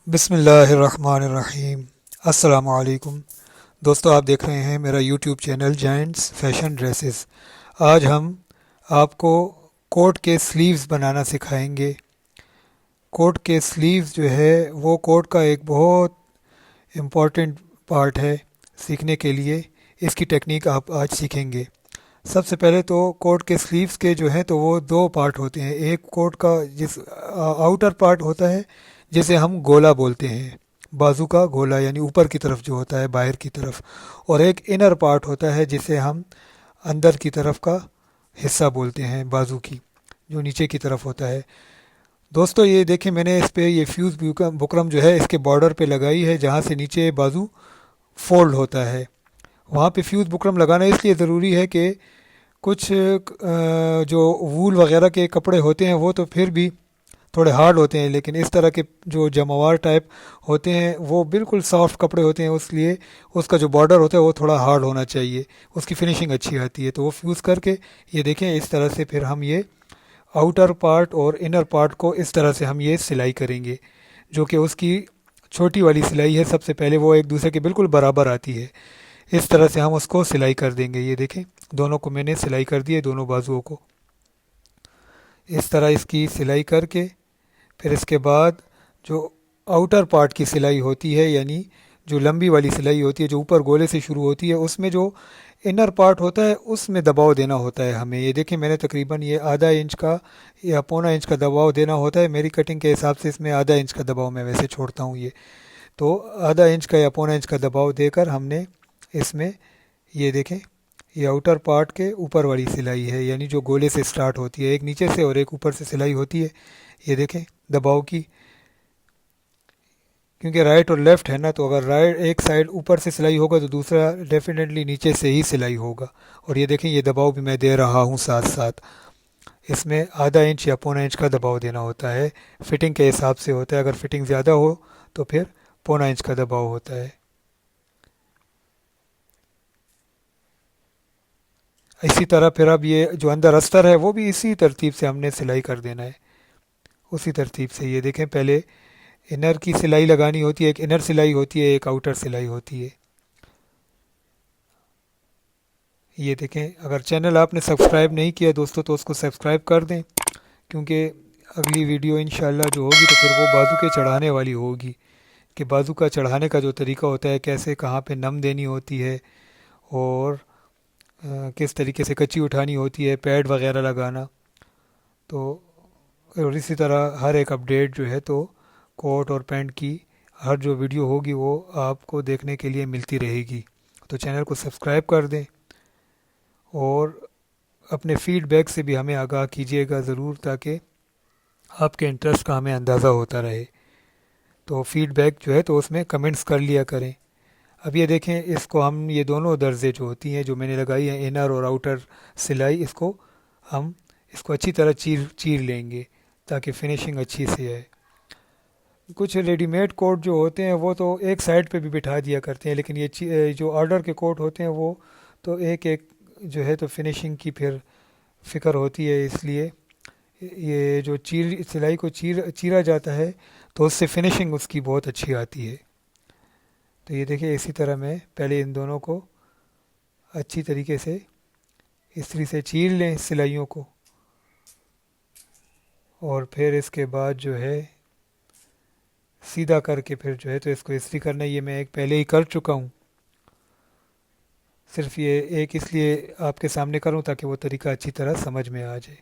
بسم اللہ الرحمن الرحیم۔ السلام علیکم دوستو، آپ دیکھ رہے ہیں میرا YouTube channel giants fashion dresses. آج ہم آپ کو کوٹ کے سلیوز بنانا سکھائیں گے۔ کوٹ کے سلیوز جو ہے وہ کوٹ کا ایک بہت امپورٹنٹ پارٹ ہے سیکھنے کے لیے۔ اس کی ٹیکنیک آپ آج سیکھیں گے۔ سب سے پہلے تو کوٹ کے سلیوز کے جو ہیں تو وہ دو پارٹ ہوتے ہیں۔ ایک کوٹ کا جس آؤٹر پارٹ ہوتا ہے جسے ہم گولا بولتے ہیں، بازو کا گولا یعنی اوپر کی طرف جو ہوتا ہے باہر کی طرف، اور ایک انر پارٹ ہوتا ہے جسے ہم اندر کی طرف کا حصہ بولتے ہیں بازو کی، جو نیچے کی طرف ہوتا ہے۔ دوستو یہ دیکھیں، میں نے اس پہ یہ فیوز بکرم جو ہے اس کے بارڈر پہ لگائی ہے، جہاں سے نیچے بازو فولڈ ہوتا ہے وہاں پہ فیوز بکرم لگانا اس لیے ضروری ہے کہ کچھ جو وول وغیرہ کے کپڑے ہوتے ہیں وہ تو پھر بھی تھوڑے ہارڈ ہوتے ہیں، لیکن اس طرح کے جو جموار ٹائپ ہوتے ہیں وہ بالکل سافٹ کپڑے ہوتے ہیں، اس لیے اس کا جو بارڈر ہوتا ہے وہ تھوڑا ہارڈ ہونا چاہیے، اس کی فنیشنگ اچھی آتی ہے۔ تو وہ فیوز کر کے یہ دیکھیں اس طرح سے پھر ہم یہ آؤٹر پارٹ اور انر پارٹ کو اس طرح سے ہم یہ سلائی کریں گے، جو کہ اس کی چھوٹی والی سلائی ہے۔ سب سے پہلے وہ ایک دوسرے کے بالکل برابر آتی ہے، اس طرح سے ہم اس کو سلائی کر دیں گے۔ یہ دیکھیں دونوں کو میں نے سلائی کر دی ہے، دونوں بازوؤں کو اس طرح اس کی سلائی کر کے پھر اس کے بعد جو آؤٹر پارٹ کی سلائی ہوتی ہے، یعنی جو لمبی والی سلائی ہوتی ہے جو اوپر گولے سے شروع ہوتی ہے، اس میں جو انر پارٹ ہوتا ہے اس میں دباؤ دینا ہوتا ہے ہمیں۔ یہ دیکھیں میں نے تقریباً یہ آدھا انچ کا یا پونا انچ کا دباؤ دینا ہوتا ہے، میری کٹنگ کے حساب سے اس میں آدھا انچ کا دباؤ میں ویسے چھوڑتا ہوں۔ یہ تو آدھا انچ کا یا پونا انچ کا دباؤ دے کر ہم نے اس میں یہ دیکھیں یہ آؤٹر پارٹ کے اوپر والی سلائی ہے، یعنی جو گولے سے سٹارٹ ہوتی ہے، ایک نیچے سے اور ایک اوپر سے سلائی ہوتی ہے۔ یہ دیکھیں دباؤ کی، کیونکہ رائٹ اور لیفٹ ہے نا، تو اگر رائٹ ایک سائڈ اوپر سے سلائی ہوگا تو دوسرا ڈیفینیٹلی نیچے سے ہی سلائی ہوگا۔ اور یہ دیکھیں یہ دباؤ بھی میں دے رہا ہوں ساتھ ساتھ۔ اس میں آدھا انچ یا پونا انچ کا دباؤ دینا ہوتا ہے، فٹنگ کے حساب سے ہوتا ہے۔ اگر فٹنگ زیادہ ہو تو پھر پونا انچ کا دباؤ ہوتا ہے۔ اسی طرح پھر اب یہ جو اندر استر ہے وہ بھی اسی ترتیب سے ہم نے سلائی کر دینا ہے، اسی ترتیب سے۔ یہ دیکھیں پہلے انر کی سلائی لگانی ہوتی ہے، ایک انر سلائی ہوتی ہے، ایک آؤٹر سلائی ہوتی ہے۔ یہ دیکھیں اگر چینل آپ نے سبسکرائب نہیں کیا دوستو تو اس کو سبسکرائب کر دیں، کیونکہ اگلی ویڈیو انشاءاللہ جو ہوگی تو پھر وہ بازو کے چڑھانے والی ہوگی، کہ بازو کا چڑھانے کا جو طریقہ ہوتا ہے، کیسے کہاں پہ نم دینی ہوتی ہے، اور کس طریقے سے کچی اٹھانی ہوتی ہے، پیڈ وغیرہ لگانا۔ تو اور اسی طرح ہر ایک اپڈیٹ جو ہے تو کوٹ اور پینٹ کی ہر جو ویڈیو ہوگی وہ آپ کو دیکھنے کے لیے ملتی رہے گی۔ تو چینل کو سبسکرائب کر دیں، اور اپنے فیڈ بیک سے بھی ہمیں آگاہ کیجیے گا ضرور، تاکہ آپ کے انٹرسٹ کا ہمیں اندازہ ہوتا رہے۔ تو فیڈ بیک جو ہے تو اس میں کمنٹس کر لیا کریں۔ اب یہ دیکھیں اس کو ہم یہ دونوں درزے جو ہوتی ہیں جو میں نے لگائی ہیں انر اور آؤٹر سلائی، اس کو ہم اس کو اچھی طرح چیر لیں گے تاکہ فنیشنگ اچھی سے ہے۔ کچھ ریڈی میڈ کوٹ جو ہوتے ہیں وہ تو ایک سائڈ پہ بھی بٹھا دیا کرتے ہیں، لیکن یہ جو آرڈر کے کوٹ ہوتے ہیں وہ تو ایک ایک جو ہے تو فنیشنگ کی پھر فکر ہوتی ہے، اس لیے یہ جو سلائی کو چیرا جاتا ہے تو اس سے فنیشنگ اس کی بہت اچھی آتی ہے۔ تو یہ دیکھیں اسی طرح میں پہلے ان دونوں کو اچھی طریقے سے استری سے چیر لیں سلائیوں کو، اور پھر اس کے بعد جو ہے سیدھا کر کے پھر جو ہے تو اس کو استری کرنا ہے۔ یہ میں ایک پہلے ہی کر چکا ہوں، صرف یہ ایک اس لیے آپ کے سامنے کروں تاکہ وہ طریقہ اچھی طرح سمجھ میں آ جائے۔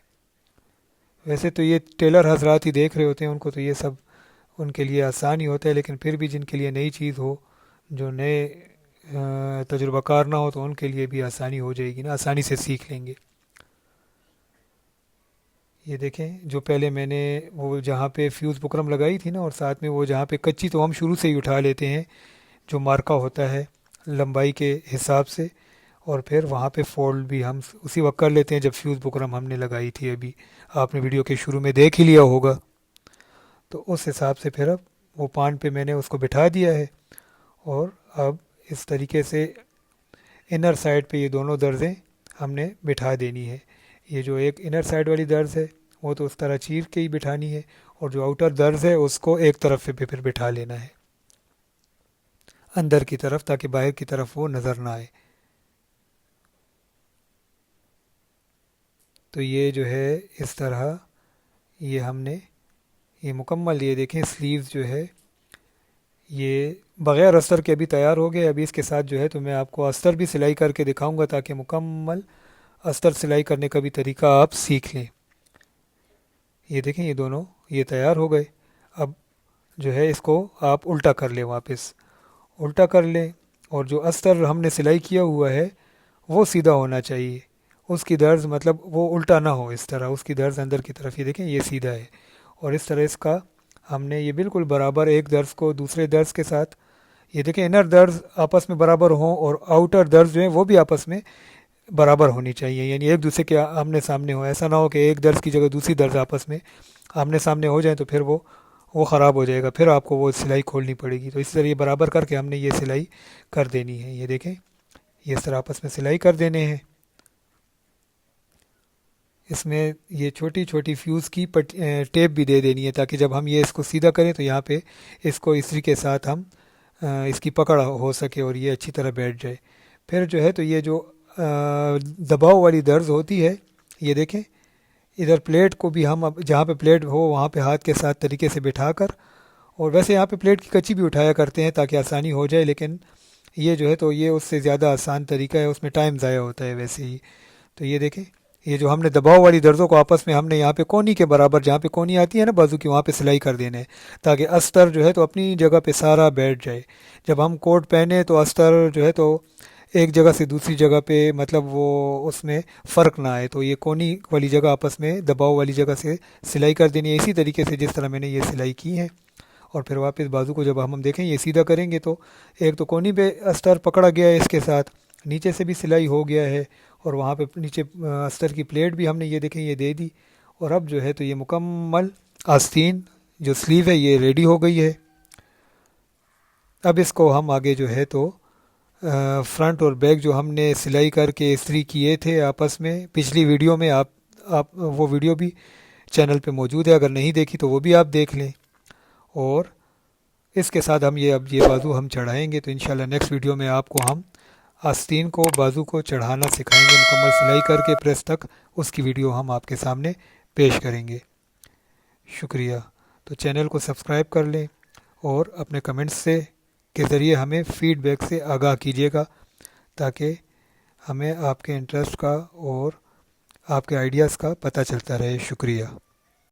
ویسے تو یہ ٹیلر حضرات ہی دیکھ رہے ہوتے ہیں، ان کو تو یہ سب ان کے لیے آسان ہی ہوتا ہے، لیکن پھر بھی جن کے لیے نئی چیز ہو، جو نئے تجربہ کار نہ ہو، تو ان کے لیے بھی آسانی ہو جائے گی نا، آسانی سے سیکھ لیں گے۔ یہ دیکھیں جو پہلے میں نے وہ جہاں پہ فیوز بکرم لگائی تھی نا، اور ساتھ میں وہ جہاں پہ کچی تو ہم شروع سے ہی اٹھا لیتے ہیں جو مارکا ہوتا ہے لمبائی کے حساب سے، اور پھر وہاں پہ فولڈ بھی ہم اسی وقت کر لیتے ہیں جب فیوز بکرم ہم نے لگائی تھی۔ ابھی آپ نے ویڈیو کے شروع میں دیکھ ہی لیا ہوگا، تو اس حساب سے پھر اب وہ پان پہ میں نے اس کو بٹھا دیا ہے، اور اب اس طریقے سے انر سائڈ پہ یہ دونوں درزیں ہم نے بٹھا دینی ہے۔ یہ جو ایک انر سائڈ والی درز ہے وہ تو اس طرح چیر کے ہی بٹھانی ہے، اور جو آؤٹر درز ہے اس کو ایک طرف پہ پھر بٹھا لینا ہے اندر کی طرف، تاکہ باہر کی طرف وہ نظر نہ آئے۔ تو یہ جو ہے اس طرح یہ ہم نے یہ مکمل، یہ دیکھیں سلیوز جو ہے یہ بغیر استر کے ابھی تیار ہو گئے۔ ابھی اس کے ساتھ جو ہے تو میں آپ کو استر بھی سلائی کر کے دکھاؤں گا، تاکہ مکمل استر سلائی کرنے کا بھی طریقہ آپ سیکھ لیں۔ یہ دیکھیں یہ دونوں یہ تیار ہو گئے۔ اب جو ہے اس کو آپ الٹا کر لیں، واپس الٹا کر لیں، اور جو استر ہم نے سلائی کیا ہوا ہے وہ سیدھا ہونا چاہیے، اس کی درز مطلب وہ الٹا نہ ہو، اس طرح اس کی درز اندر کی طرف، یہ دیکھیں یہ سیدھا ہے، اور اس طرح اس کا ہم نے یہ بالکل برابر ایک درز کو دوسرے درز کے ساتھ، یہ دیکھیں انر درز آپس میں برابر ہوں اور آؤٹر درز جو ہیں وہ بھی آپس میں برابر ہونی چاہیے، یعنی ایک دوسرے کے آمنے سامنے ہو، ایسا نہ ہو کہ ایک درز کی جگہ دوسری درز آپس میں آمنے سامنے ہو جائیں تو پھر وہ خراب ہو جائے گا، پھر آپ کو وہ سلائی کھولنی پڑے گی۔ تو اس طرح یہ برابر کر کے ہم نے یہ سلائی کر دینی ہے۔ یہ دیکھیں یہ اس طرح آپس میں سلائی کر دینے ہیں۔ اس میں یہ چھوٹی چھوٹی فیوز کی ٹیپ بھی دے دینی ہے، تاکہ جب ہم یہ اس کو سیدھا کریں تو یہاں پہ اس کو استری کے ساتھ ہم اس کی پکڑ ہو سکے اور یہ اچھی طرح بیٹھ جائے۔ پھر جو ہے تو یہ جو دباؤ والی درز ہوتی ہے، یہ دیکھیں ادھر پلیٹ کو بھی ہم اب جہاں پہ پلیٹ ہو وہاں پہ ہاتھ کے ساتھ طریقے سے بٹھا کر، اور ویسے یہاں پہ پلیٹ کی کچی بھی اٹھایا کرتے ہیں تاکہ آسانی ہو جائے، لیکن یہ جو ہے تو یہ اس سے زیادہ آسان طریقہ ہے، اس میں ٹائم ضائع ہوتا ہے ویسے ہی۔ تو یہ دیکھیں یہ جو ہم نے دباؤ والی درزوں کو آپس میں ہم نے یہاں پہ کونی کے برابر، جہاں پہ کونی آتی ہے نا بازو کی، وہاں پہ سلائی کر دینے ہیں، تاکہ استر جو ہے تو اپنی جگہ پہ سارا بیٹھ جائے۔ جب ہم کوٹ پہنے تو استر جو ہے تو ایک جگہ سے دوسری جگہ پہ مطلب وہ اس میں فرق نہ آئے، تو یہ کونی والی جگہ آپس میں دباؤ والی جگہ سے سلائی کر دینی ہے، اسی طریقے سے جس طرح میں نے یہ سلائی کی ہے۔ اور پھر واپس بازو کو جب ہم دیکھیں یہ سیدھا کریں گے تو ایک تو کونی پہ استر پکڑا گیا ہے، اس کے ساتھ نیچے سے بھی سلائی ہو گیا ہے، اور وہاں پہ نیچے استر کی پلیٹ بھی ہم نے یہ دیکھیں یہ دے دی، اور اب جو ہے تو یہ مکمل آستین جو سلیو ہے یہ ریڈی ہو گئی ہے۔ اب اس کو ہم آگے جو ہے تو فرنٹ اور بیک جو ہم نے سلائی کر کے استری کیے تھے آپس میں پچھلی ویڈیو میں، آپ وہ ویڈیو بھی چینل پہ موجود ہے، اگر نہیں دیکھی تو وہ بھی آپ دیکھ لیں۔ اور اس کے ساتھ ہم اب یہ بازو ہم چڑھائیں گے، تو انشاءاللہ نیکسٹ ویڈیو میں آپ کو ہم آستین کو بازو کو چڑھانا سکھائیں گے، مکمل سلائی کر کے پریس تک، اس کی ویڈیو ہم آپ کے سامنے پیش کریں گے۔ شکریہ۔ تو چینل کو سبسکرائب کر لیں، اور اپنے کمنٹس سے کے ذریعے ہمیں فیڈ بیک سے آگاہ کیجیے گا، تاکہ ہمیں آپ کے انٹرسٹ کا اور آپ کے آئیڈیاز کا پتہ چلتا رہے۔ شکریہ۔